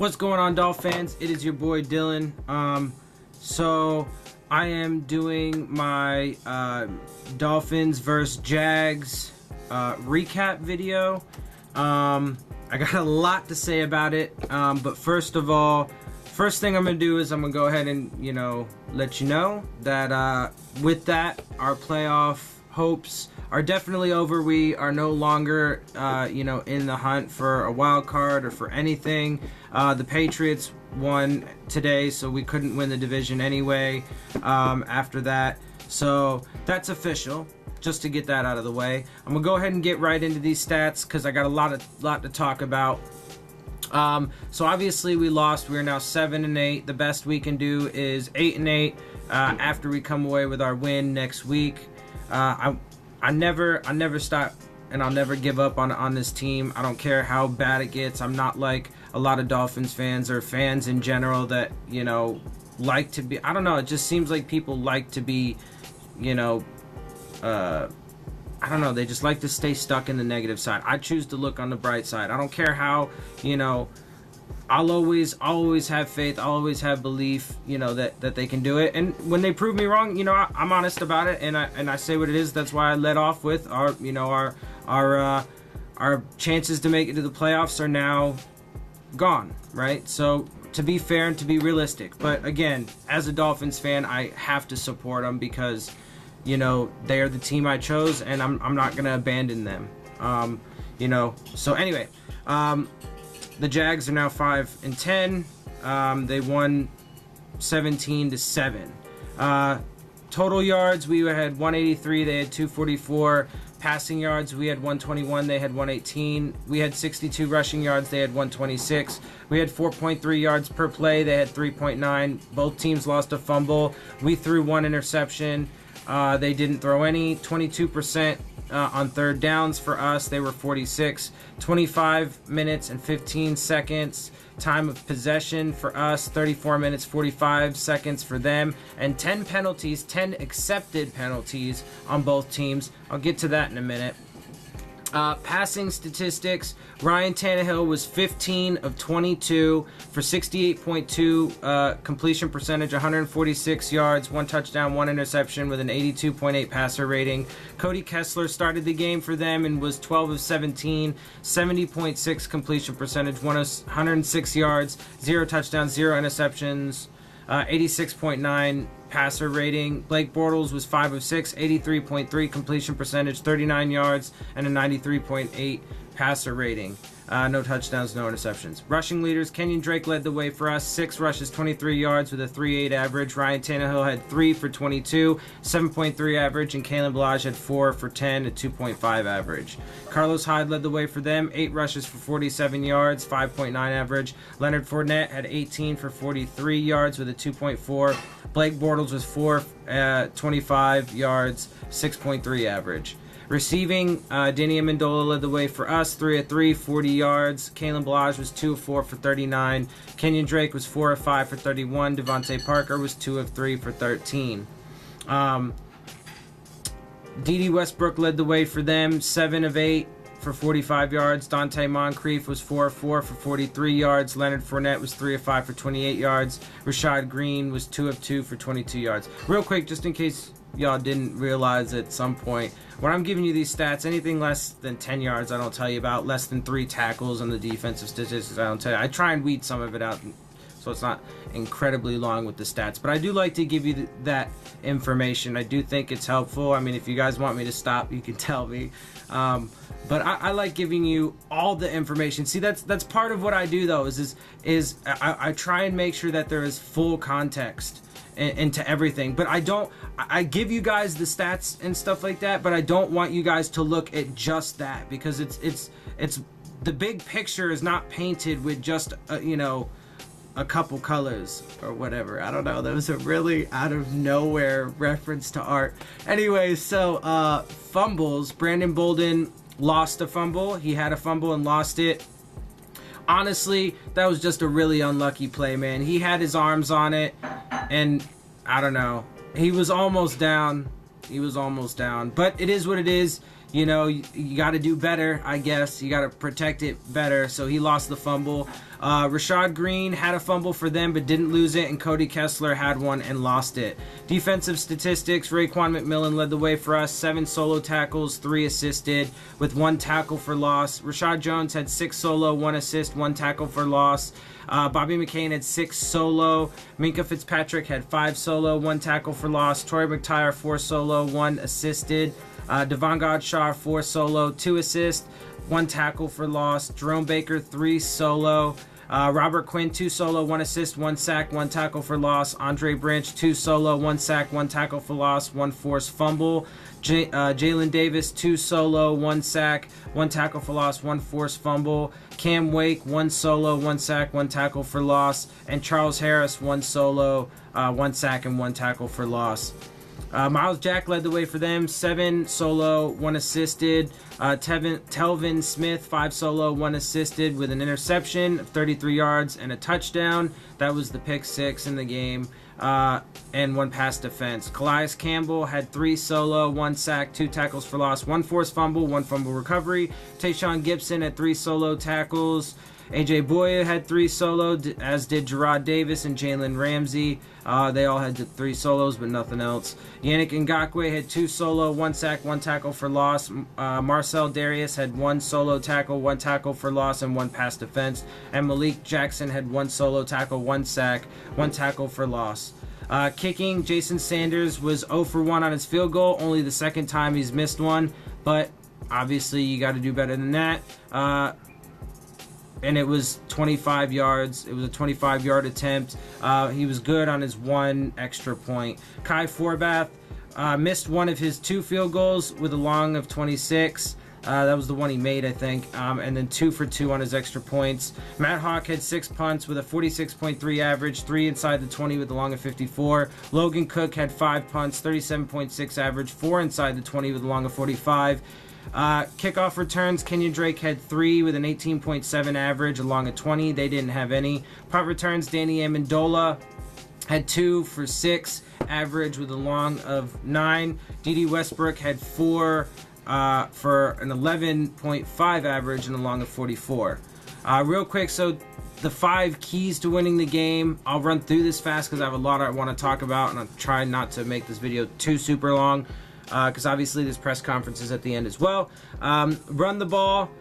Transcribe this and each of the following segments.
What's going on, Dolphins? It is your boy Dillon. So I am doing my Dolphins versus Jags recap video. I got a lot to say about it, but first thing I'm gonna do is I'm gonna go ahead and let you know that with that, our playoff hopes are definitely over. We are no longer in the hunt for a wild card or for anything. The Patriots won today, so we couldn't win the division anyway after that. So that's official, just to get that out of the way. I'm gonna go ahead and get right into these stats because I got a lot to talk about. So obviously we lost. We are now 7-8. The best we can do is 8-8 after we come away with our win next week. I never stop, and I'll never give up on this team. I don't care how bad it gets. I'm not like a lot of Dolphins fans or fans in general that like to be. I don't know. It just seems like people like to be, I don't know. They just like to stay stuck in the negative side. I choose to look on the bright side. I don't care how, I'll always have faith. I'll always have belief, that they can do it. And when they prove me wrong, I'm honest about it, and I say what it is. That's why I led off with our chances to make it to the playoffs are now gone, right? So to be fair and to be realistic, but again, as a Dolphins fan, I have to support them because they are the team I chose, and I'm not gonna abandon them. So anyway, the Jags are now 5-10. They won 17-7. Total yards, we had 183. They had 244. Passing yards, we had 121. They had 118. We had 62 rushing yards. They had 126. We had 4.3 yards per play. They had 3.9. Both teams lost a fumble. We threw one interception. They didn't throw any. 22% on third downs for us. They were 46. 25 minutes and 15 seconds time of possession for us. 34 minutes 45 seconds for them, and 10 penalties, 10 accepted penalties on both teams. I'll get to that in a minute. Passing statistics, Ryan Tannehill was 15 of 22 for 68.2 completion percentage, 146 yards, 1 touchdown, 1 interception with an 82.8 passer rating. Cody Kessler started the game for them and was 12 of 17, 70.6 completion percentage, 106 yards, 0 touchdowns, 0 interceptions, 86.9 passer rating. Blake Bortles was 5 of 6, 83.3 completion percentage, 39 yards, and a 93.8 passer rating. No touchdowns, no interceptions. Rushing leaders, Kenyon Drake led the way for us. 6 rushes, 23 yards with a 3.8 average. Ryan Tannehill had 3 for 22, 7.3 average, and Kalen Ballage had 4 for 10, a 2.5 average. Carlos Hyde led the way for them. 8 rushes for 47 yards, 5.9 average. Leonard Fournette had 18 for 43 yards with a 2.4. Blake Bortles was 4, 25 yards, 6.3 average. Receiving, Danny Amendola led the way for us, 3 of 3, 40 yards. Kalen Ballage was 2 of 4 for 39. Kenyon Drake was 4 of 5 for 31. Devontae Parker was 2 of 3 for 13. D.D. Westbrook led the way for them, 7 of 8 for 45 yards. Dante Moncrief was 4 of 4 for 43 yards. Leonard Fournette was 3 of 5 for 28 yards. Rashad Green was 2 of 2 for 22 yards. Real quick, just in case y'all didn't realize at some point, when I'm giving you these stats, anything less than 10 yards I don't tell you about, less than 3 tackles on the defensive statistics I don't tell you. I try and weed some of it out so it's not incredibly long with the stats, but I do like to give you that information. I do think it's helpful. I mean, if you guys want me to stop, you can tell me, but I like giving you all the information. See, that's part of what I do though, is I try and make sure that there is full context into everything, but I give you guys the stats and stuff like that, but I don't want you guys to look at just that, because it's the big picture is not painted with just a couple colors or whatever. I don't know, that was a really out of nowhere reference to art. Anyway, so fumbles, Brandon Bolden lost a fumble. He had a fumble and lost it. Honestly, that was just a really unlucky play, man. He had his arms on it, and I don't know. He was almost down. But it is what it is. you know, you got to do better, I guess. You got to protect it better. So he lost the fumble. Rashad Green had a fumble for them but didn't lose it, and Cody Kessler had one and lost it. Defensive statistics, Raekwon McMillan led the way for us. 7 solo tackles, 3 assisted, with 1 tackle for loss. Rashad Jones had 6 solo, 1 assist, 1 tackle for loss. Bobby McCain had 6 solo. Minka Fitzpatrick had 5 solo, 1 tackle for loss. Troy McTyer 4 solo, 1 assisted. Devon Godshaw 4 solo, 2 assists, 1 tackle for loss. Jerome Baker 3 solo. Robert Quinn 2 solo, 1 assist, 1 sack, 1 tackle for loss. Andre Branch 2 solo, 1 sack, 1 tackle for loss, 1 forced fumble. Jalen Davis 2 solo, 1 sack, 1 tackle for loss, 1 forced fumble. Cam Wake 1 solo, 1 sack, 1 tackle for loss. And Charles Harris 1 solo, 1 sack, and 1 tackle for loss. Miles Jack led the way for them. 7 solo, 1 assisted. Telvin Smith 5 solo, 1 assisted with an interception of 33 yards and a touchdown. That was the pick 6 in the game. And 1 pass defense. Calais Campbell had 3 solo, 1 sack, 2 tackles for loss, 1 forced fumble, 1 fumble recovery. Tayshaun Gibson had 3 solo tackles. AJ Boya had 3 solo, as did Gerard Davis and Jalen Ramsey. They all had 3 solos, but nothing else. Yannick Ngakoue had 2 solo, 1 sack, 1 tackle for loss. Marcel Darius had 1 solo tackle, 1 tackle for loss, and 1 pass defense. And Malik Jackson had 1 solo tackle, 1 sack, 1 tackle for loss. Kicking, Jason Sanders was 0 for 1 on his field goal, only the 2nd time he's missed one, but obviously you got to do better than that. And it was 25 yards. It was a 25-yard attempt. He was good on his 1 extra point. Kai Forbath missed 1 of his 2 field goals with a long of 26. That was the one he made, I think. And then 2 for 2 on his extra points. Matt Hawk had 6 punts with a 46.3 average, 3 inside the 20 with a long of 54. Logan Cook had 5 punts, 37.6 average, 4 inside the 20 with a long of 45. Kickoff returns, Kenyon Drake had 3 with an 18.7 average along a 20. They didn't have any. Punt returns, Danny Amendola had 2 for 6 average with a long of 9. D.D. Westbrook had 4 for an 11.5 average and a long of 44. Real quick, so the 5 keys to winning the game. I'll run through this fast because I have a lot I want to talk about, and I'll try not to make this video too super long. Because obviously this press conference is at the end as well. Run the ball.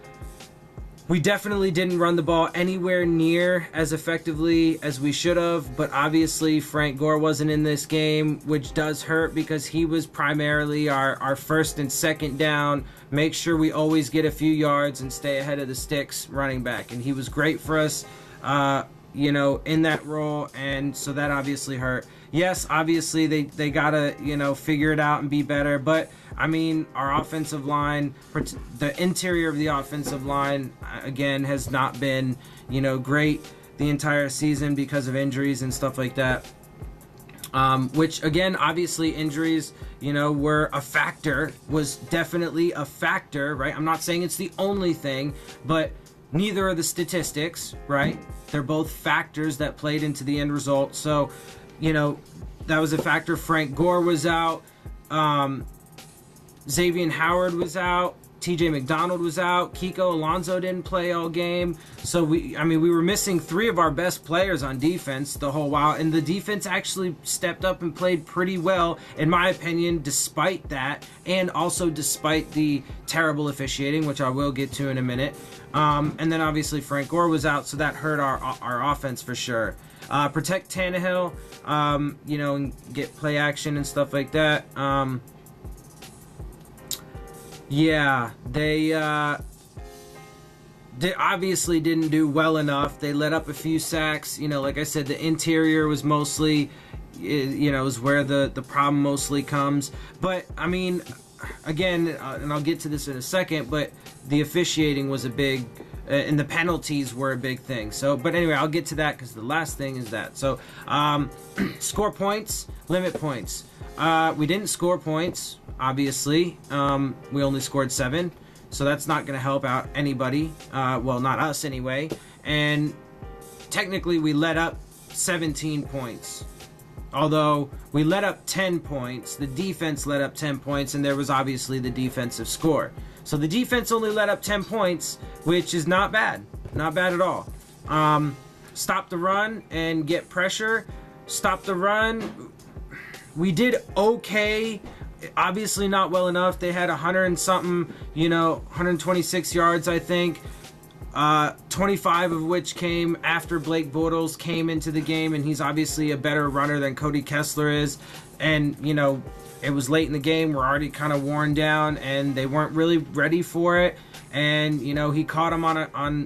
We definitely didn't run the ball anywhere near as effectively as we should have, but obviously Frank Gore wasn't in this game, which does hurt because he was primarily our 1st and 2nd down. Make sure we always get a few yards and stay ahead of the sticks running back, and he was great for us, you know, in that role, and so that obviously hurt. Yes, obviously they gotta, you know, figure it out and be better, but I mean, our offensive line, the interior of the offensive line, again, has not been, you know, great the entire season because of injuries and stuff like that. Which, again, obviously injuries, you know, were a factor, was definitely a factor, right? I'm not saying it's the only thing, but neither are the statistics, right? They're both factors that played into the end result. So, you know, that was a factor. Frank Gore was out. Xavier Howard was out. TJ McDonald was out. Kiko Alonso didn't play all game. So, we were missing 3 of our best players on defense the whole while. And the defense actually stepped up and played pretty well, in my opinion, despite that. And also despite the terrible officiating, which I will get to in a minute. And then obviously Frank Gore was out, so that hurt our offense for sure. Protect Tannehill, you know, and get play action and stuff like that. Yeah, they obviously didn't do well enough. They let up a few sacks. You know, like I said, the interior was mostly, you know, is where the problem mostly comes. But, I mean, again, and I'll get to this in a second, but the officiating was a big, and the penalties were a big thing. So, but anyway, I'll get to that because the last thing is that. So, score points, limit points. We didn't score points, obviously. We only scored 7, so that's not going to help out anybody. Well, not us anyway. And technically, we let up 17 points. Although we let up 10 points, the defense let up 10 points, and there was obviously the defensive score. So the defense only let up 10 points, which is not bad. Not bad at all. Stop the run and get pressure. Stop the run. We did okay. Obviously not well enough. They had 100 and something, 126 yards, I think. 25 of which came after Blake Bortles came into the game, and he's obviously a better runner than Cody Kessler is. And, it was late in the game. We're already kind of worn down, and they weren't really ready for it. And, he caught him on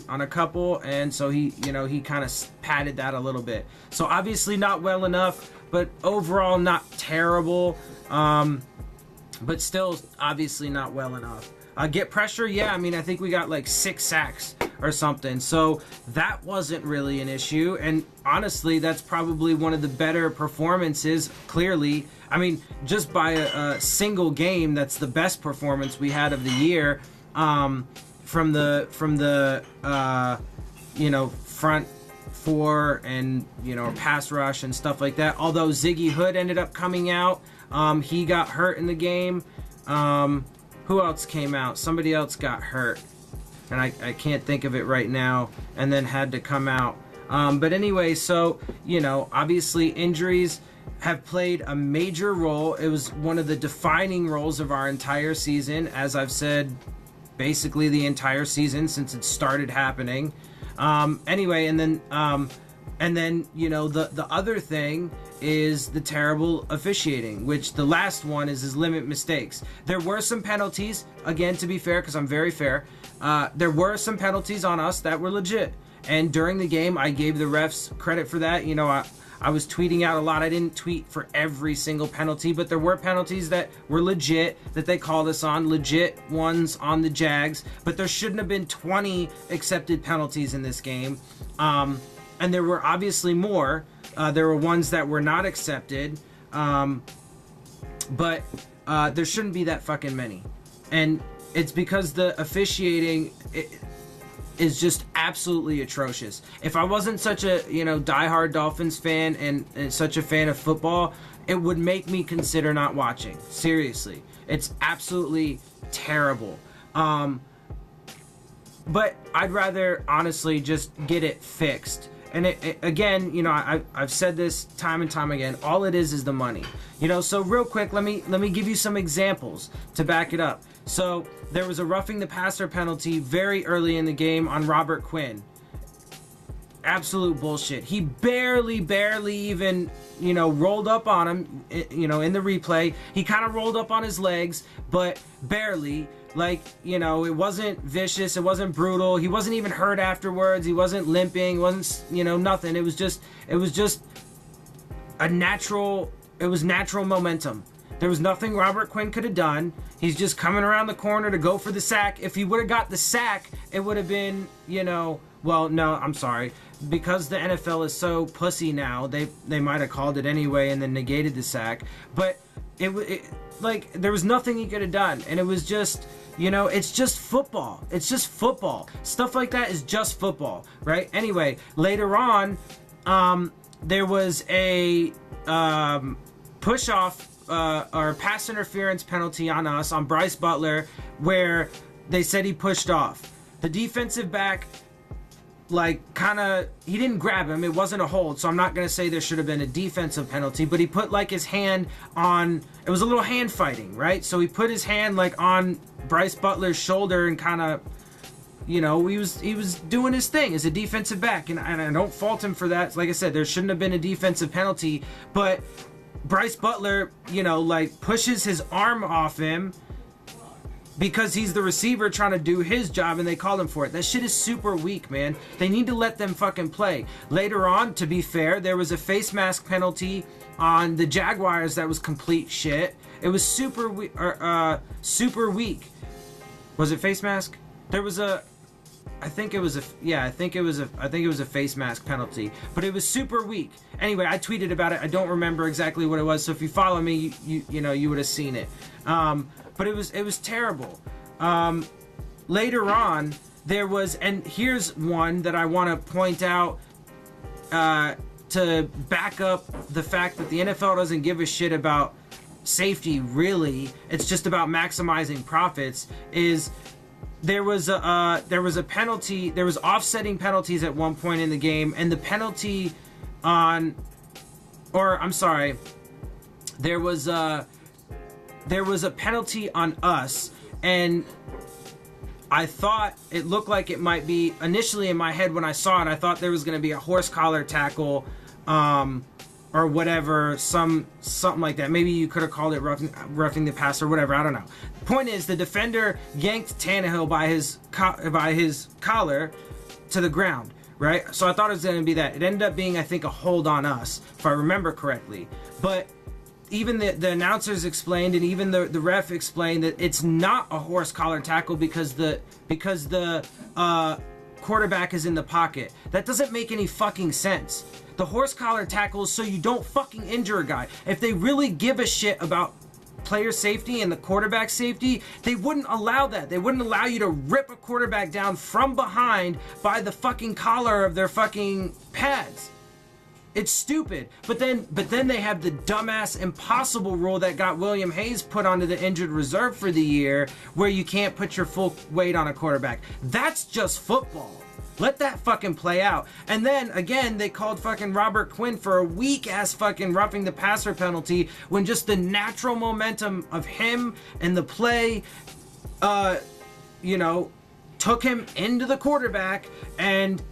a couple, and so he kind of padded that a little bit. So obviously not well enough, but overall not terrible. But still obviously not well enough. Get pressure, yeah, I think we got like 6 sacks or something. So that wasn't really an issue. And honestly, that's probably one of the better performances, clearly. Just by a single game, that's the best performance we had of the year. From the front four and, pass rush and stuff like that. Although Ziggy Hood ended up coming out. He got hurt in the game. Who else came out? Somebody else got hurt. And I can't think of it right now. And then had to come out. But anyway, so, obviously injuries have played a major role. It was one of the defining roles of our entire season, as I've said, basically the entire season since it started happening. Anyway, and then the other thing is the terrible officiating, which the last one is limit mistakes. There were some penalties, again, to be fair, because I'm very fair. There were some penalties on us that were legit. And during the game, I gave the refs credit for that. I was tweeting out a lot. I didn't tweet for every single penalty, but there were penalties that were legit that they called us on, legit ones on the Jags. But there shouldn't have been 20 accepted penalties in this game. And there were obviously more. There were ones that were not accepted. But there shouldn't be that fucking many. And it's because the officiating is just absolutely atrocious. If I wasn't such a, diehard Dolphins fan and such a fan of football, it would make me consider not watching. Seriously. It's absolutely terrible. But I'd rather, honestly, just get it fixed. And again, I've said this time and time again. All it is the money. So real quick, let me give you some examples to back it up. So there was a roughing the passer penalty very early in the game on Robert Quinn. Absolute bullshit. He barely even, rolled up on him, in the replay. He kind of rolled up on his legs, but barely. It wasn't vicious. It wasn't brutal. He wasn't even hurt afterwards. He wasn't limping. Wasn't, nothing. It was just a natural, natural momentum. There was nothing Robert Quinn could have done. He's just coming around the corner to go for the sack. If he would have got the sack, it would have been, well, no, I'm sorry. Because the NFL is so pussy now, they might have called it anyway and then negated the sack. But it there was nothing he could have done. And it was just, it's just football. It's just football. Stuff like that is just football, right? Anyway, later on, there was a push-off or pass interference penalty on us, on Bryce Butler, where they said he pushed off. The defensive back, he didn't grab him. It wasn't a hold, so I'm not going to say there should have been a defensive penalty, but he put, his hand on, it was a little hand fighting, right? So he put his hand, on Bryce Butler's shoulder and kind of, he was doing his thing as a defensive back, and I don't fault him for that. Like I said, there shouldn't have been a defensive penalty, but Bryce Butler, pushes his arm off him because he's the receiver trying to do his job and they call him for it. That shit is super weak, man. They need to let them fucking play. Later on, to be fair, there was a face mask penalty on the Jaguars that was complete shit. It was super weak. Was it face mask? There was a I think it was a face mask penalty, but it was super weak. Anyway, I tweeted about it. I don't remember exactly what it was. So if you follow me, you would have seen it. But it was terrible. Later on, there was, and here's one that I want to point out. to back up the fact that the NFL doesn't give a shit about safety, really. It's just about maximizing profits. Is there was a penalty, there was offsetting penalties at one point in the game, and the penalty on, or I'm sorry, there was a penalty on us, and I thought it looked like it might be, initially in my head when I saw it, I thought there was going to be a horse collar tackle, or whatever, something like that. Maybe you could have called it roughing the passer or whatever. I don't know. Point is, the defender yanked Tannehill by his collar to the ground, right? So I thought it was going to be that. It ended up being, I think, a hold on us, if I remember correctly. But even the announcers explained, and even the ref explained, that it's not a horse collar tackle because the quarterback is in the pocket. That doesn't make any fucking sense. The horse collar tackle is so you don't fucking injure a guy. If they really give a shit about player safety and the quarterback safety, they wouldn't allow that. They wouldn't allow you to rip a quarterback down from behind by the fucking collar of their fucking pads. It's stupid. But then they have the dumbass impossible rule that got William Hayes put onto the injured reserve for the year, where you can't put your full weight on a quarterback. That's just football. Let that fucking play out. And then, again, they called fucking Robert Quinn for a weak-ass fucking roughing the passer penalty, when just the natural momentum of him and the play, took him into the quarterback. And,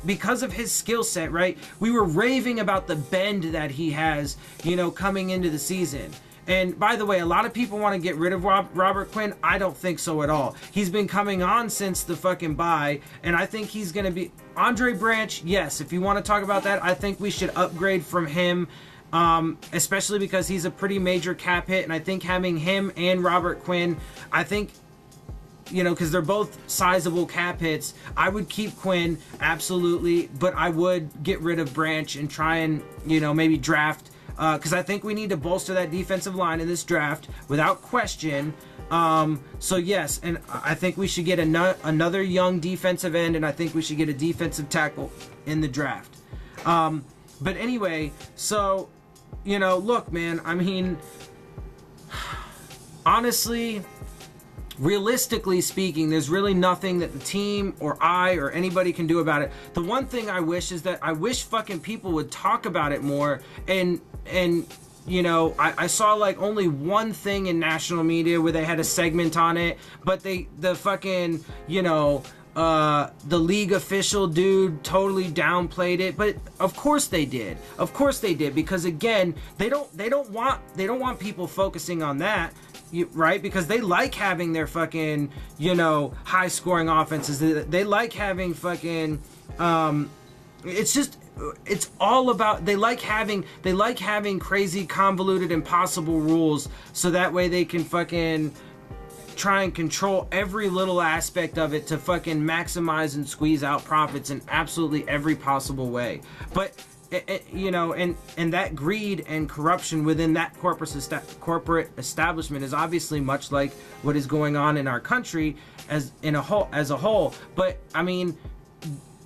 because of his skill set, right? We were raving about the bend that he has, coming into the season. And by the way, a lot of people want to get rid of Robert Quinn. I don't think so at all. He's been coming on since the fucking bye, and I think he's going to be... Andre Branch, yes, if you want to talk about that, I think we should upgrade from him, especially because he's a pretty major cap hit, and I think having him and Robert Quinn, I think... because they're both sizable cap hits, I would keep Quinn, absolutely, but I would get rid of Branch and try and, maybe draft, because I think we need to bolster that defensive line in this draft, without question. So yes, and I think we should get another young defensive end, and I think we should get a defensive tackle in the draft. But anyway, so, look, man, I mean, honestly... realistically speaking, there's really nothing that the team or I or anybody can do about it. The one thing I wish is that I wish fucking people would talk about it more. And I saw like only one thing in national media where they had a segment on it, but the fucking, the league official dude totally downplayed it. But of course they did. Of course they did, because again, they don't want people focusing on that. Right? Because they like having their fucking, high scoring offenses. They like having fucking, it's all about, they like having crazy, convoluted, impossible rules, so that way they can fucking try and control every little aspect of it to fucking maximize and squeeze out profits in absolutely every possible way. But and that greed and corruption within that corporate establishment is obviously much like what is going on in our country as a whole. But I mean,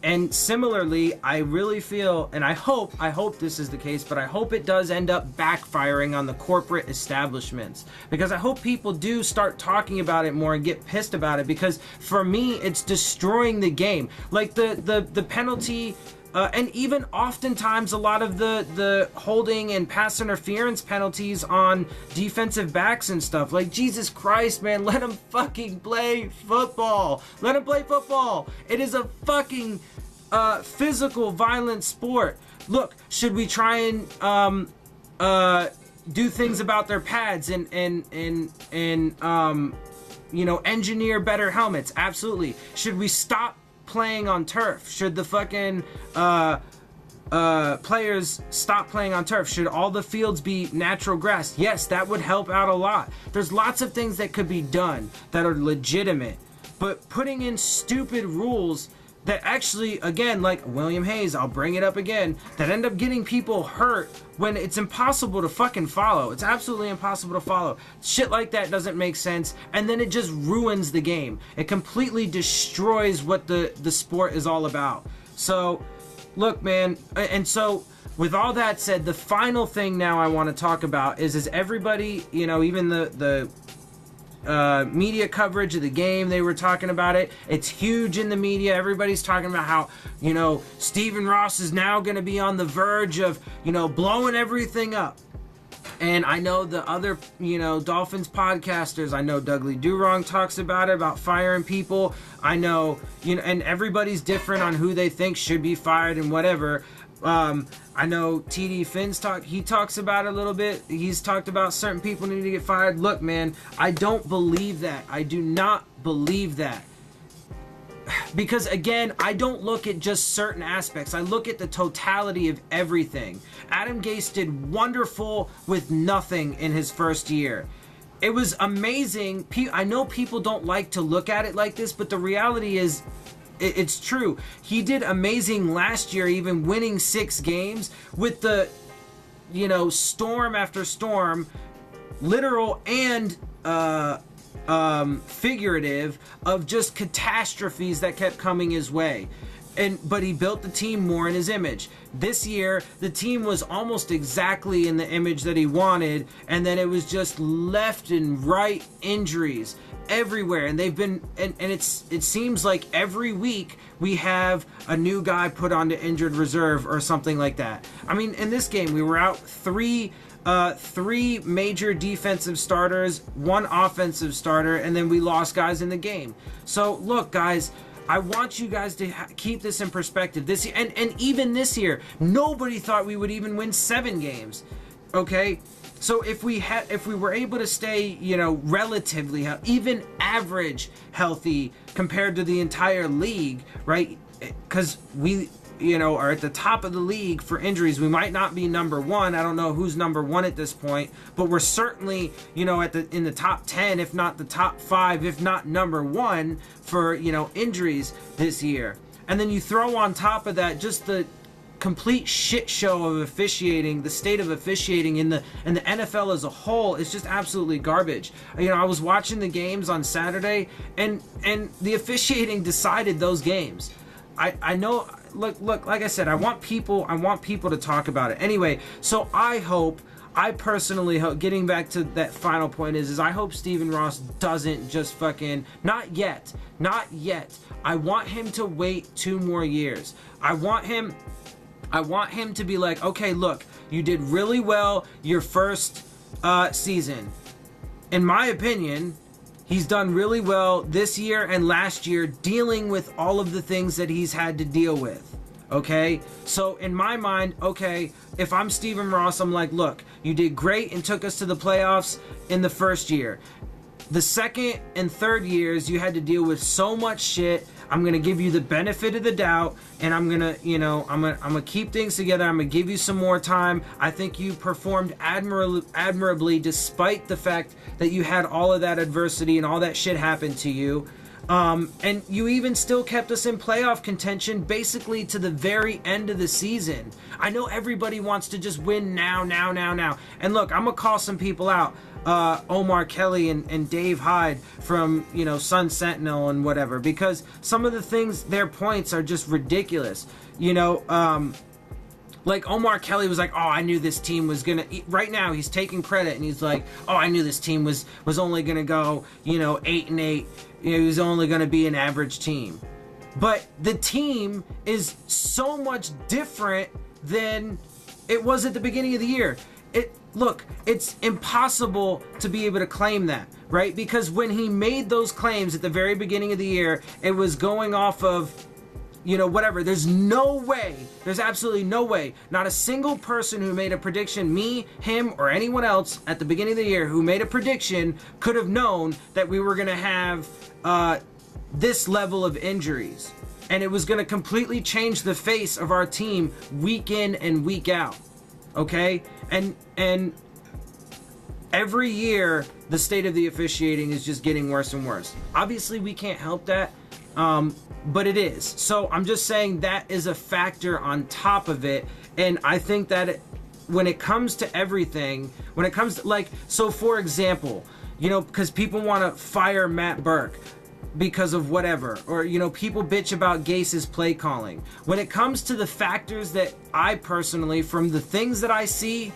and similarly, I really feel, and I hope this is the case, but I hope it does end up backfiring on the corporate establishments, because I hope people do start talking about it more and get pissed about it, because for me, it's destroying the game. Like the penalty. And even oftentimes a lot of the holding and pass interference penalties on defensive backs and stuff. Like, Jesus Christ, man, let them fucking play football. Let them play football. It is a fucking physical, violent sport. Look, should we try and do things about their pads and engineer better helmets? Absolutely. Should we stop playing on turf? Should the fucking players stop playing on turf? Should all the fields be natural grass? Yes, that would help out a lot. There's lots of things that could be done that are legitimate, but putting in stupid rules that actually, again, like William Hayes, I'll bring it up again, that end up getting people hurt when it's impossible to fucking follow. It's absolutely impossible to follow. Shit like that doesn't make sense, and then it just ruins the game. It completely destroys what the sport is all about. So, look, man, and so with all that said, the final thing now I want to talk about is everybody, you know, even the media coverage of the game, they were talking about it. It's huge in the media. Everybody's talking about how, you know, Stephen Ross is now going to be on the verge of, you know, blowing everything up. And I know the other, you know, Dolphins podcasters, I know Dudley Durong talks about it, about firing people. I know, you know, and everybody's different on who they think should be fired and whatever. I know Phins he talks about it a little bit. He's talked about certain people need to get fired. Look, man, I don't believe that. I do not believe that. Because again, I don't look at just certain aspects. I look at the totality of everything. Adam Gase did wonderful with nothing in his first year. It was amazing. I know people don't like to look at it like this, but the reality is, it's true. He did amazing last year, even winning 6 games with the, you know, storm after storm, literal and figurative, of just catastrophes that kept coming his way. But he built the team more in his image. This year, the team was almost exactly in the image that he wanted, and then it was just left and right injuries everywhere, and they've been and it seems like every week we have a new guy put onto injured reserve or something like that. I mean, in this game we were out three major defensive starters, 1 offensive starter, and then we lost guys in the game. So look, guys, I want you guys to keep this in perspective. This year, and even this year, nobody thought we would even win 7 games. Okay? So if we were able to stay, you know, relatively even average healthy compared to the entire league, right? Because we, you know, are at the top of the league for injuries. We might not be number 1. I don't know who's number 1 at this point, but we're certainly, you know, in the top 10, if not the top 5, if not number 1 for, you know, injuries this year. And then you throw on top of that just the complete shit show of officiating. The state of officiating in the NFL as a whole is just absolutely garbage. You know, I was watching the games on Saturday, and the officiating decided those games. I know. Look, like I said, I want people to talk about it. Anyway, so I personally hope, getting back to that final point, is I hope Stephen Ross doesn't just fucking, not yet. I want him to wait 2 more years. I want him to be like, okay, look, you did really well your first season. In my opinion, he's done really well this year and last year dealing with all of the things that he's had to deal with. Okay? So in my mind, okay, if I'm Stephen Ross, I'm like, look, you did great and took us to the playoffs in the first year. The second and third years, you had to deal with so much shit. I'm going to give you the benefit of the doubt, and I'm going to, you know, I'm going to keep things together. I'm going to give you some more time. I think you performed admirably despite the fact that you had all of that adversity and all that shit happen to you. And you even still kept us in playoff contention basically to the very end of the season. I know everybody wants to just win now. And look, I'm going to call some people out. Omar Kelly and Dave Hyde from, you know, Sun Sentinel and whatever, because some of the things, their points are just ridiculous. You know, like Omar Kelly was like, oh, I knew this team was gonna, right now he's taking credit and he's like, oh, I knew this team was only gonna go, you know, 8-8. You know, he was only gonna be an average team. But the team is so much different than it was at the beginning of the year. Look, it's impossible to be able to claim that, right? Because when he made those claims at the very beginning of the year, it was going off of, you know, whatever. There's no way, there's absolutely no way, not a single person who made a prediction, me, him, or anyone else at the beginning of the year who made a prediction could have known that we were going to have this level of injuries. And it was going to completely change the face of our team week in and week out. Okay? And every year, the state of the officiating is just getting worse and worse. Obviously, we can't help that, but it is. So I'm just saying that is a factor on top of it. And I think that when it comes to everything, when it comes to, like, so for example, you know, because people want to fire Matt Burke. because of whatever, or people bitch about Gase's play calling. When it comes to the factors that I personally, from the things that I see,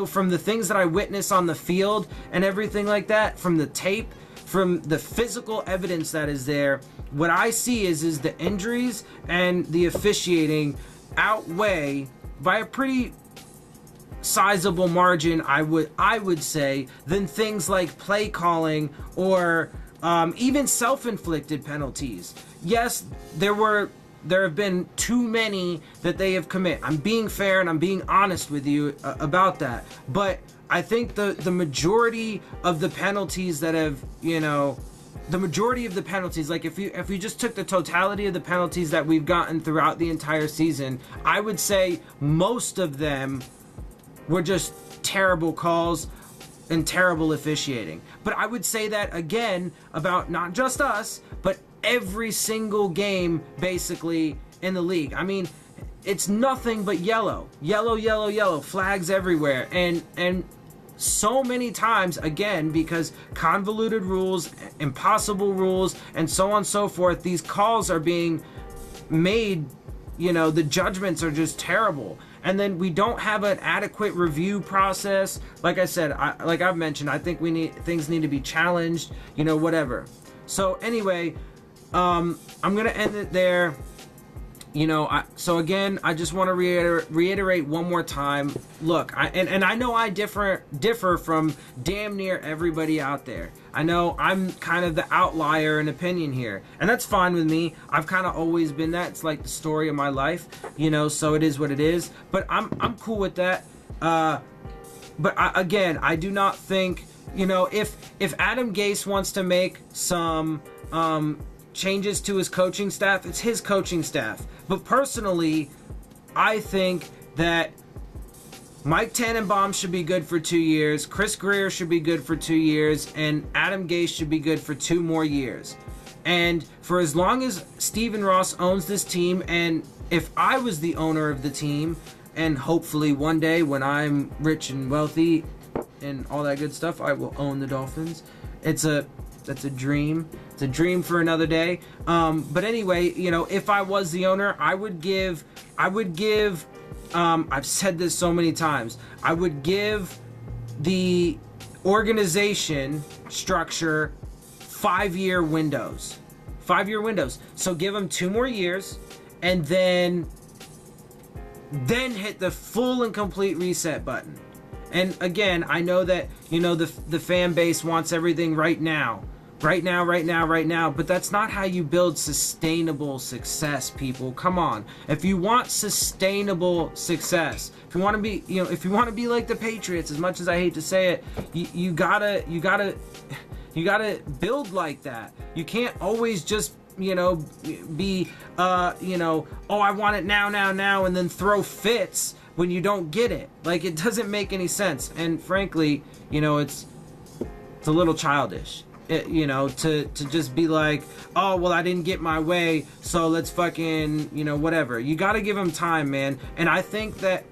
from the things that I witness on the field and everything like that, from the tape, from the physical evidence that is there, what I see is the injuries and the officiating outweigh by a pretty sizable margin, I would say, than things like play calling or even self-inflicted penalties. Yes, there have been too many that they have committed. I'm being fair and I'm being honest with you about that. But I think the majority of the penalties that have, the majority of the penalties, like if you just took the totality of the penalties that we've gotten throughout the entire season, I would say most of them were just terrible calls and terrible officiating. But I would say that again about not just us, but every single game basically in the league. I mean, it's nothing but yellow, flags everywhere, and so many times, again, because convoluted rules, impossible rules, and so on and so forth, these calls are being made, the judgments are just terrible. And then we don't have an adequate review process. Like I said, like I've mentioned, I think things need to be challenged, whatever. So anyway, I'm gonna end it there. So again, I just want to reiterate one more time. Look, I know I differ from damn near everybody out there. I know I'm kind of the outlier in opinion here, and that's fine with me. I've kind of always been that. It's like the story of my life, so it is what it is. But I'm cool with that. But again, I do not think, if Adam Gase wants to make some changes to his coaching staff, it's his coaching staff. But personally, I think that Mike Tannenbaum should be good for 2 years, Chris Greer should be good for 2 years, and Adam Gase should be good for 2 more years. And for as long as Stephen Ross owns this team, and if I was the owner of the team, and hopefully one day when I'm rich and wealthy and all that good stuff, I will own the Dolphins. That's a dream. It's a dream for another day. But anyway, if I was the owner, I would give, I've said this so many times, I would give the organization structure 5-year windows. 5-year windows. So give them 2 more years, and then hit the full and complete reset button. And again, I know that, the fan base wants everything right now. Right now, but that's not how you build sustainable success, people. Come on. If you want sustainable success, if you want to be, if you want to be like the Patriots, as much as I hate to say it, you gotta build like that. You can't always just, be, oh, I want it now, and then throw fits when you don't get it. Like, it doesn't make any sense. And frankly, it's a little childish. To just be like, oh, well, I didn't get my way, so let's fucking, whatever. You got to give them time, man. And I think that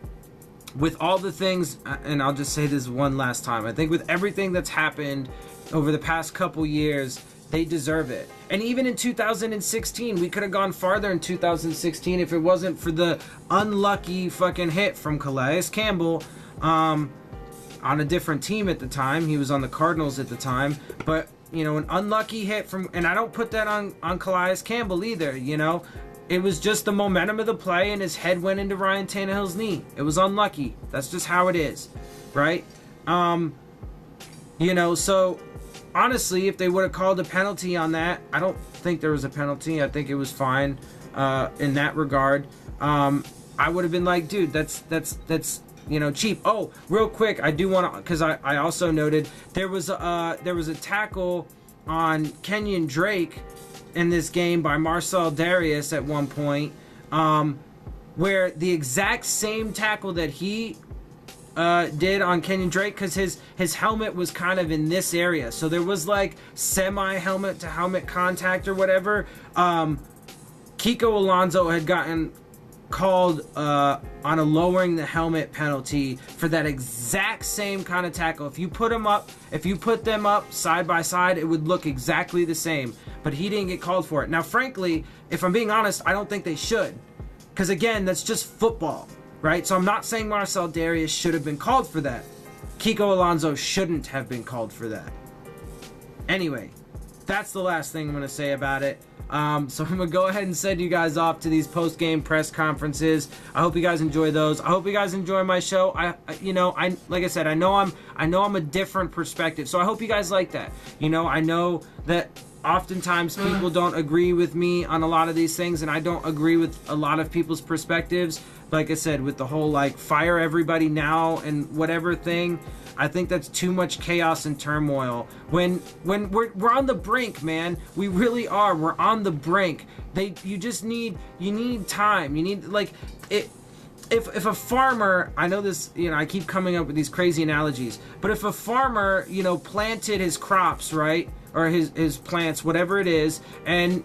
with all the things, and I'll just say this one last time, I think with everything that's happened over the past couple years, they deserve it. And even in 2016, we could have gone farther in 2016 if it wasn't for the unlucky fucking hit from Calais Campbell, on a different team at the time. He was on the Cardinals at the time, but an unlucky hit from, and I don't put that on Calais Campbell either, it was just the momentum of the play, and his head went into Ryan Tannehill's knee. It was unlucky. That's just how it is, right? So honestly, if they would have called a penalty on that, I don't think there was a penalty. I think it was fine in that regard. I would have been like, dude, that's cheap. Oh, real quick, I do want to, because I also noted there was a tackle on Kenyon Drake in this game by Marcel Darius at one point, where the exact same tackle that he did on Kenyon Drake, because his helmet was kind of in this area, so there was like semi-helmet to helmet contact or whatever. Kiko Alonso had gotten called on a lowering the helmet penalty for that exact same kind of tackle. If you put them up side by side, it would look exactly the same. But he didn't get called for it. Now, frankly, if I'm being honest, I don't think they should. Because again, that's just football, right? So I'm not saying Marcel Darius should have been called for that. Kiko Alonso shouldn't have been called for that. Anyway, that's the last thing I'm going to say about it. So I'm going to go ahead and send you guys off to these post-game press conferences. I hope you guys enjoy those. I hope you guys enjoy my show. Like I said, I know I'm a different perspective. So I hope you guys like that. I know that oftentimes people don't agree with me on a lot of these things, and I don't agree with a lot of people's perspectives. Like I said, with the whole fire everybody now and whatever thing, I think that's too much chaos and turmoil. When we're on the brink, man. We really are. We're on the brink. You need time. You need if a farmer, I know this, I keep coming up with these crazy analogies, but if a farmer, planted his crops, right? Or his plants, whatever it is, and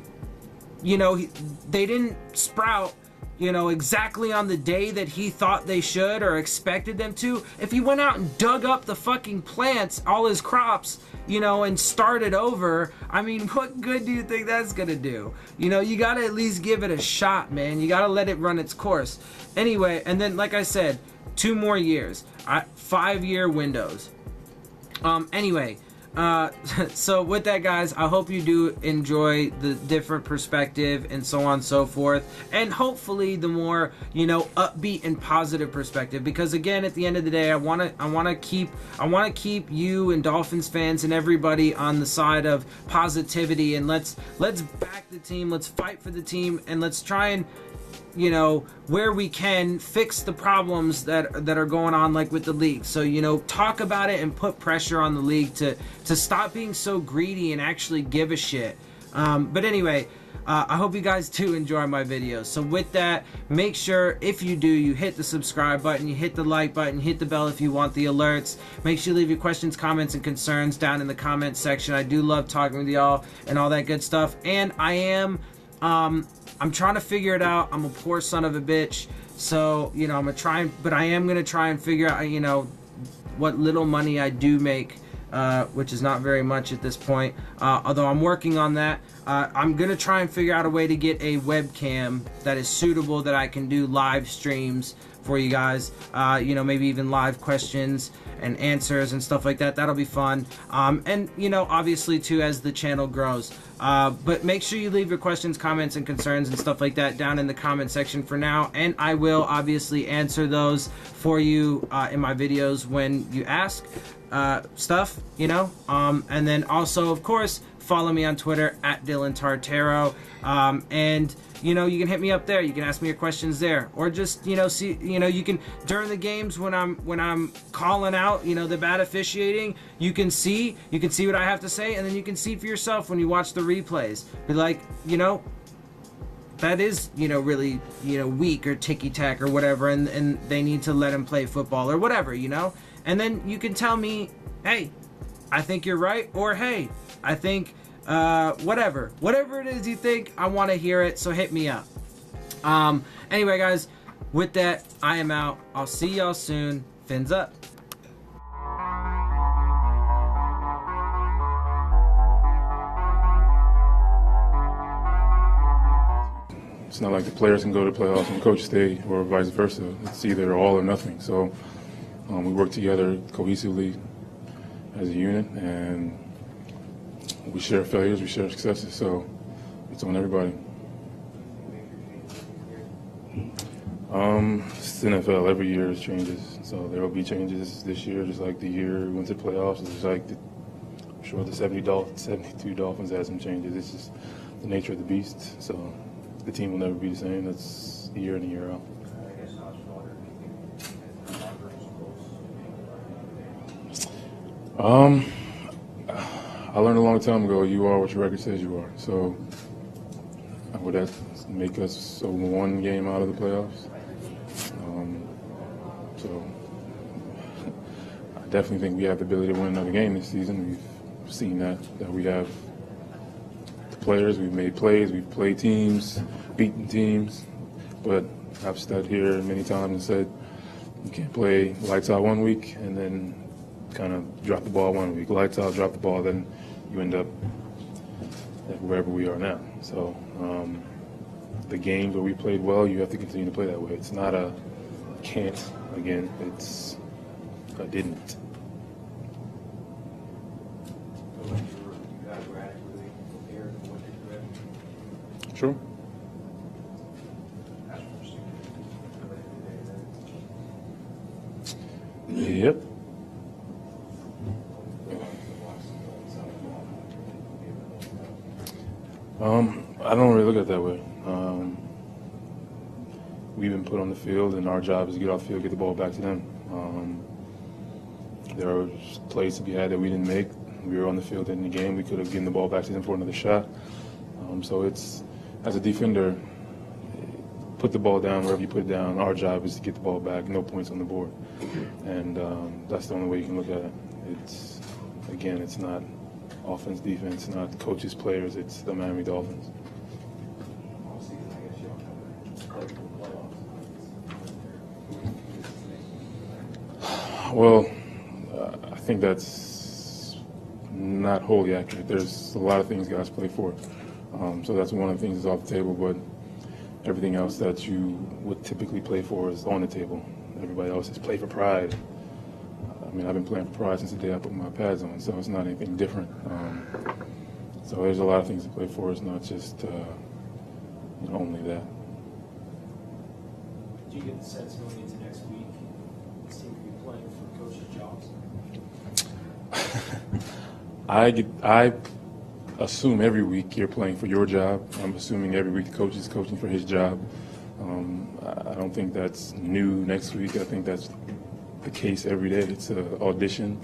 they didn't sprout exactly on the day that he thought they should or expected them to. If he went out and dug up the fucking plants, all his crops, and started over, I mean, what good do you think that's gonna do? You gotta at least give it a shot, man. You gotta let it run its course. Anyway, and then like I said, 2 more years, 5-year windows. Anyway, so with that, guys, I hope you do enjoy the different perspective and so on and so forth, and hopefully the more upbeat and positive perspective, because again, at the end of the day, I want to keep you and Dolphins fans and everybody on the side of positivity, and let's back the team, let's fight for the team, and let's try and where we can fix the problems that are going on, like with the league. So talk about it and put pressure on the league to stop being so greedy and actually give a shit. But anyway, I hope you guys do enjoy my videos. So with that, make sure if you do, you hit the subscribe button, you hit the like button, hit the bell if you want the alerts. Make sure you leave your questions, comments, and concerns down in the comment section. I do love talking with y'all and all that good stuff. And I'm trying to figure it out. I'm a poor son of a bitch. So, I'm gonna try, but I am gonna try and figure out, what little money I do make, which is not very much at this point. Although I'm working on that. I'm gonna try and figure out a way to get a webcam that is suitable, that I can do live streams for you guys. Maybe even live questions and answers and stuff like that. That'll be fun. And obviously too, as the channel grows. But make sure you leave your questions, comments, and concerns and stuff like that down in the comment section for now, and I will obviously answer those for you in my videos when you ask stuff, and then also, of course, follow me on Twitter at Dillon Tartaro, and you can hit me up there. You can ask me your questions there, or just see, you can, during the games when I'm calling out the bad officiating, you can see what I have to say, and then you can see for yourself when you watch the replays. Be like, that is really weak or ticky-tack or whatever, and they need to let him play football or whatever, and then you can tell me, hey, I think you're right, or hey, I think whatever it is you think, I want to hear it, so hit me up. Anyway, guys, with that, I am out. I'll see y'all soon. Fins up. It's not like the players can go to playoffs and the coach stay, or vice versa. It's either all or nothing. So we work together cohesively as a unit, and we share failures, we share successes. So it's on everybody. It's the NFL. Every year it changes. So there will be changes this year, just like the year we went to playoffs. Just like I'm sure the 72 Dolphins had some changes. It's just the nature of the beast. So the team will never be the same. That's year in and year out. I learned a long time ago, you are what your record says you are. So would that make us one game out of the playoffs? So I definitely think we have the ability to win another game this season. We've seen that we have the players, we've made plays, we've played teams, beaten teams, but I've stood here many times and said you can't play lights out one week and then kind of drop the ball one week. Lights out, drop the ball, then you end up wherever we are now. So the games where we played well, you have to continue to play that way. It's not a can't again. It's I didn't. Sure. Yep. I don't really look at it that way. We've been put on the field, and our job is to get off the field, get the ball back to them. There are plays to be had that we didn't make. We were on the field in the game. We could have given the ball back to them for another shot. So it's, as a defender, put the ball down wherever you put it down. Our job is to get the ball back, no points on the board. And that's the only way you can look at it. It's, again, it's not offense, defense, not coaches, players. It's the Miami Dolphins. Well, I think that's not wholly accurate. There's a lot of things guys play for. So that's one of the things that's off the table, but everything else that you would typically play for is on the table. Everybody else is play for pride. I mean, I've been playing for pride since the day I put my pads on, so it's not anything different. So there's a lot of things to play for. It's not just only that. Do you get the sense going into next week you seem to be playing for coaches' jobs? I assume every week you're playing for your job. I'm assuming every week the coach is coaching for his job. I don't think that's new next week. I think that's the case every day. It's an audition.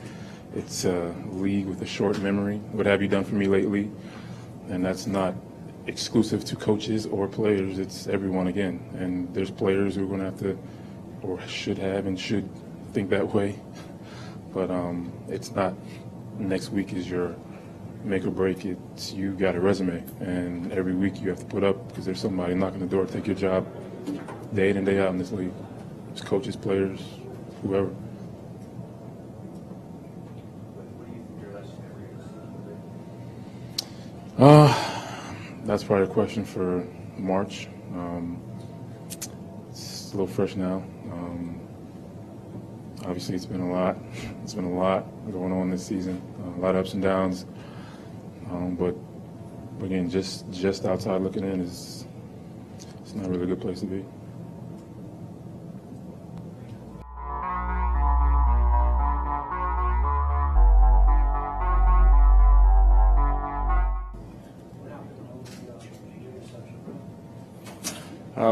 It's a league with a short memory. What have you done for me lately? And that's not exclusive to coaches or players. It's everyone again. And there's players who are going to have to, or should have and should think that way. But it's not next week is your make or break. It's you got a resume, and every week you have to put up because there's somebody knocking the door to take your job day in and day out in this league. It's coaches, players, whoever. That's probably a question for March. It's a little fresh now. Obviously, it's been a lot. It's been a lot going on this season. A lot of ups and downs. But again, just outside looking in it's not really a good place to be.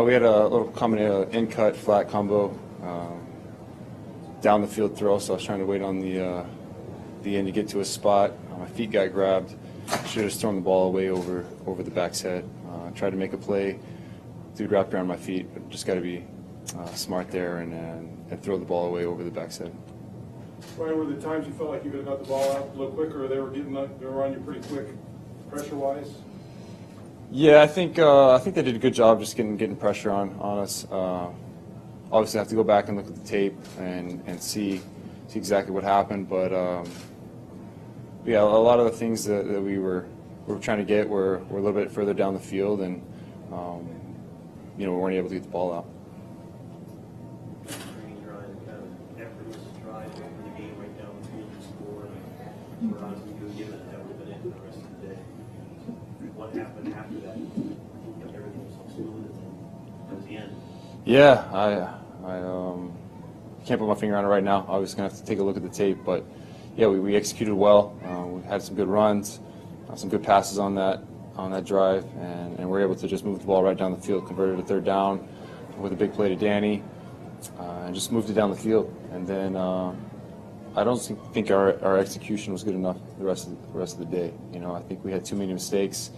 We had a little combination in-cut, flat combo, down the field throw, so I was trying to wait on the end to get to a spot. My feet got grabbed. Should have just thrown the ball away over the back's head. Tried to make a play. Dude wrapped around my feet, but just got to be smart there and throw the ball away over the back's head. Ryan, were there times you felt like you could have got the ball out a little quicker, or they were on you pretty quick, pressure-wise? Yeah, I think they did a good job just getting pressure on us. Obviously, I have to go back and look at the tape and see exactly what happened. But yeah, a lot of the things that we were trying to get were a little bit further down the field, and we weren't able to get the ball out. Happened after that? Everything was smooth and that was the end. Yeah, I can't put my finger on it right now. I was going to have to take a look at the tape, but yeah, we executed well. We had some good runs, some good passes on that drive, and we were able to just move the ball right down the field, converted a third down with a big play to Danny, and just moved it down the field. And then I don't think our execution was good enough the rest of the day. I think we had too many mistakes.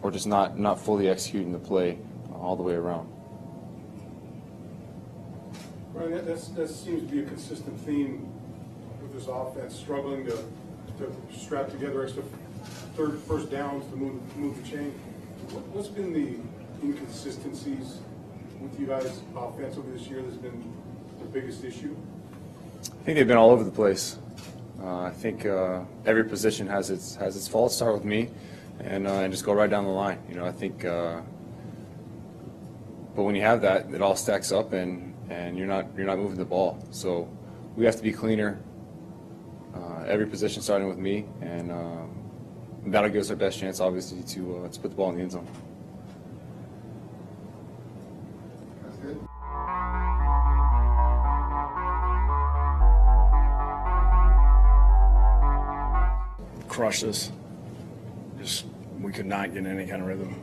Or just not fully executing the play all the way around. Ryan, that seems to be a consistent theme with this offense, struggling to strap together extra first downs to move the chain. What's been the inconsistencies with you guys offensively this year that's been the biggest issue? I think they've been all over the place. I think every position has its faults. Start with me, and just go right down the line. You know, I think. But when you have that, it all stacks up, and you're not moving the ball. So we have to be cleaner. Every position starting with me, and that'll give us our best chance, obviously, to put the ball in the end zone. That's good. Crushed us. We could not get any kind of rhythm.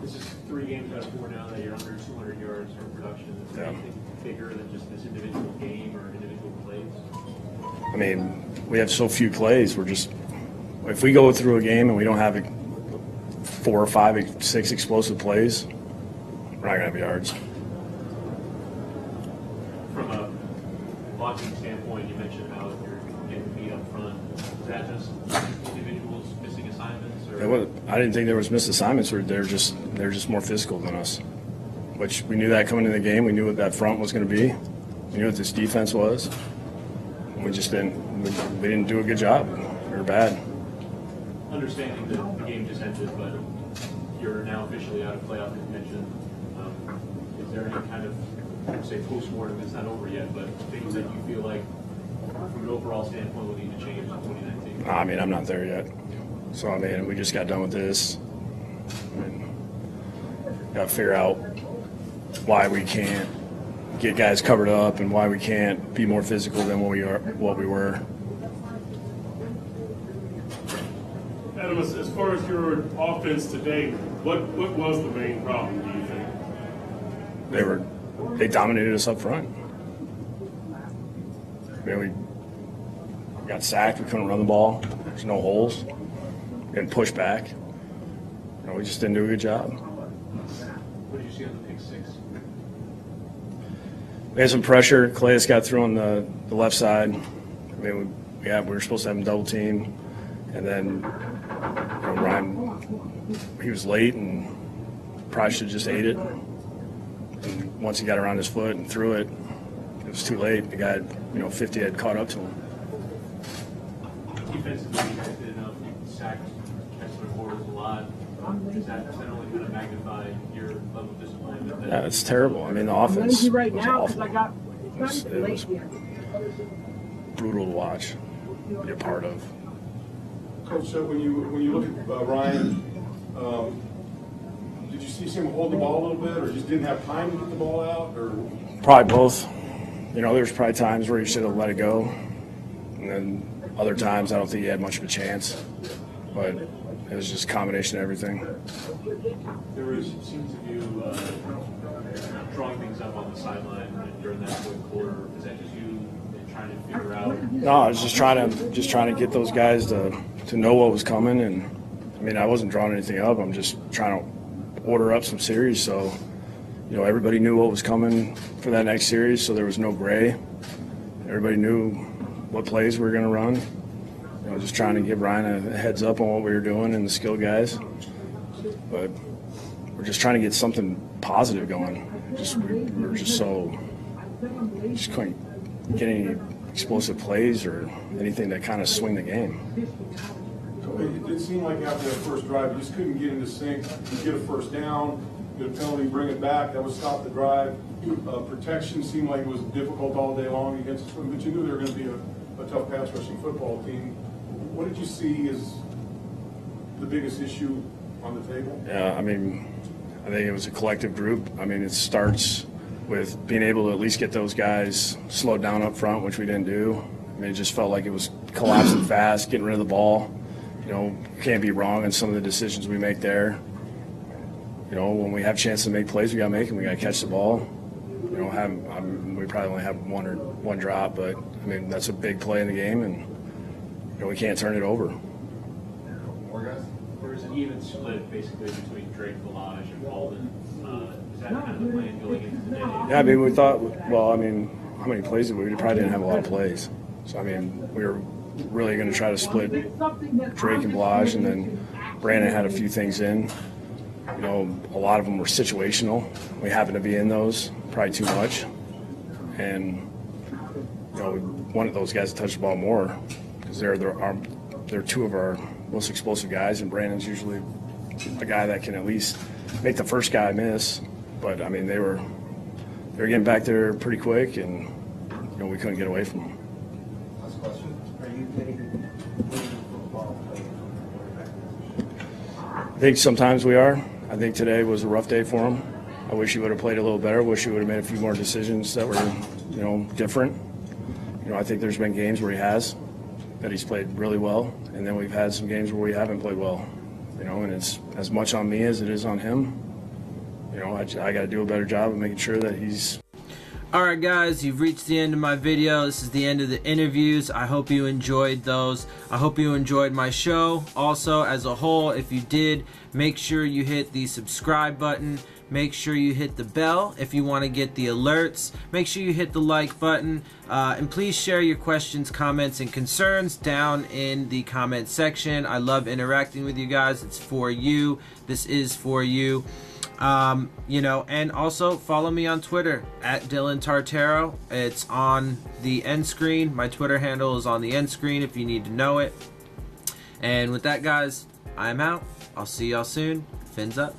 This is 3 games out of 4 now that you're under 200 yards from production. Is there anything bigger than just this individual game or individual plays? I mean, we have so few plays. If we go through a game and we don't have 4 or 5, 6 explosive plays, we're not gonna have yards. From a blocking standpoint, you mentioned how you're getting beat up front. Is that just individuals missing assignments? Or? I didn't think there was missed assignments. They're just more physical than us, which we knew that coming into the game. We knew what that front was going to be. We knew what this defense was. We just didn't do a good job. We were bad. Understanding that the game just ended, but you're now officially out of playoff contention. Is there any kind of, say, post-mortem, it's not over yet, but things that you feel like, from an overall standpoint, will need to change in 2019? I mean, I'm not there yet. So, I mean, we just got done with this. Got to figure out why we can't get guys covered up and why we can't be more physical than what we were. Adam, as far as your offense today, what was the main problem, do you think? They dominated us up front. I mean, we got sacked. We couldn't run the ball. There's no holes. We didn't push back. We just didn't do a good job. What did you see on the pick 6? We had some pressure. Calais got through on the left side. I mean, we were supposed to have him double team, and then Ryan, he was late and probably should have just ate it. And once he got around his foot and threw it, it was too late. The guy, 50 had caught up to him. Defensively, you guys did enough. You sacked Kessler Quarters a lot. Does that only kind of magnify your level of disappointment? Yeah, it's terrible. I mean, the offense was awful. It was brutal to watch, be a part of. Coach, so when you look at Ryan, did you see him hold the ball a little bit, or just didn't have time to get the ball out, or? Probably both. There's probably times where he should have let it go, and then other times I don't think he had much of a chance. But it was just a combination of everything. There was scenes of you drawing things up on the sideline during that fourth quarter. Is that just you trying to figure out? No, I was just trying to get those guys to know what was coming, and I mean I wasn't drawing anything up. I'm just trying to order up some series so everybody knew what was coming for that next series, so there was no gray. Everybody knew what plays we were going to run. Just trying to give Ryan a heads up on what we were doing and the skilled guys. But we're just trying to get something positive going. We were just couldn't get any explosive plays or anything that kind of swing the game. It did seem like after that first drive, you just couldn't get into sync. You get a first down, get a penalty, bring it back. That would stop the drive. Protection seemed like it was difficult all day long against us, but you knew they were going to be a tough pass rushing football team. What did you see as the biggest issue on the table? Yeah, I mean, I think it was a collective group. I mean, it starts with being able to at least get those guys slowed down up front, which we didn't do. I mean, it just felt like it was collapsing fast, getting rid of the ball. Can't be wrong in some of the decisions we make there. When we have a chance to make plays, we got to make them. We got to catch the ball. We probably only have one drop, but I mean that's a big play in the game, and we can't turn it over. More guys? There was an even split basically between Drake, Balaj, and Walden. Is that kind of the plan going into the day? Yeah, I mean we thought. Well, I mean, how many plays did we? We probably didn't have a lot of plays, so I mean we were really going to try to split Drake and Balaj, and then Brandon had a few things in. You know, a lot of them were situational. We happened to be in those probably too much, and you know, we wanted those guys to touch the ball more because they're two of our most explosive guys, and Brandon's usually a guy that can at least make the first guy miss. But I mean, they were getting back there pretty quick, and you know, we couldn't get away from them. Last question. Are you taking football? I think sometimes we are. I think today was a rough day for him. I wish he would have played a little better. Wish he would have made a few more decisions that were, you know, different. You know, I think there's been games where he has, that he's played really well, and then we've had some games where we haven't played well. You know, and it's as much on me as it is on him. You know, I got to do a better job of making sure that he's. Alright guys, you've reached the end of my video. This is the end of the interviews. I hope you enjoyed those. I hope you enjoyed my show. Also, as a whole, if you did, make sure you hit the subscribe button. Make sure you hit the bell if you want to get the alerts. Make sure you hit the like button. And please share your questions, comments, and concerns down in the comment section. I love interacting with you guys. It's for you. This is for you. You know, and also follow me on Twitter at Dillon Tartaro. It's on the end screen. My Twitter handle is on the end screen if you need to know it. And with that, guys, I'm out. I'll see y'all soon. Fins up.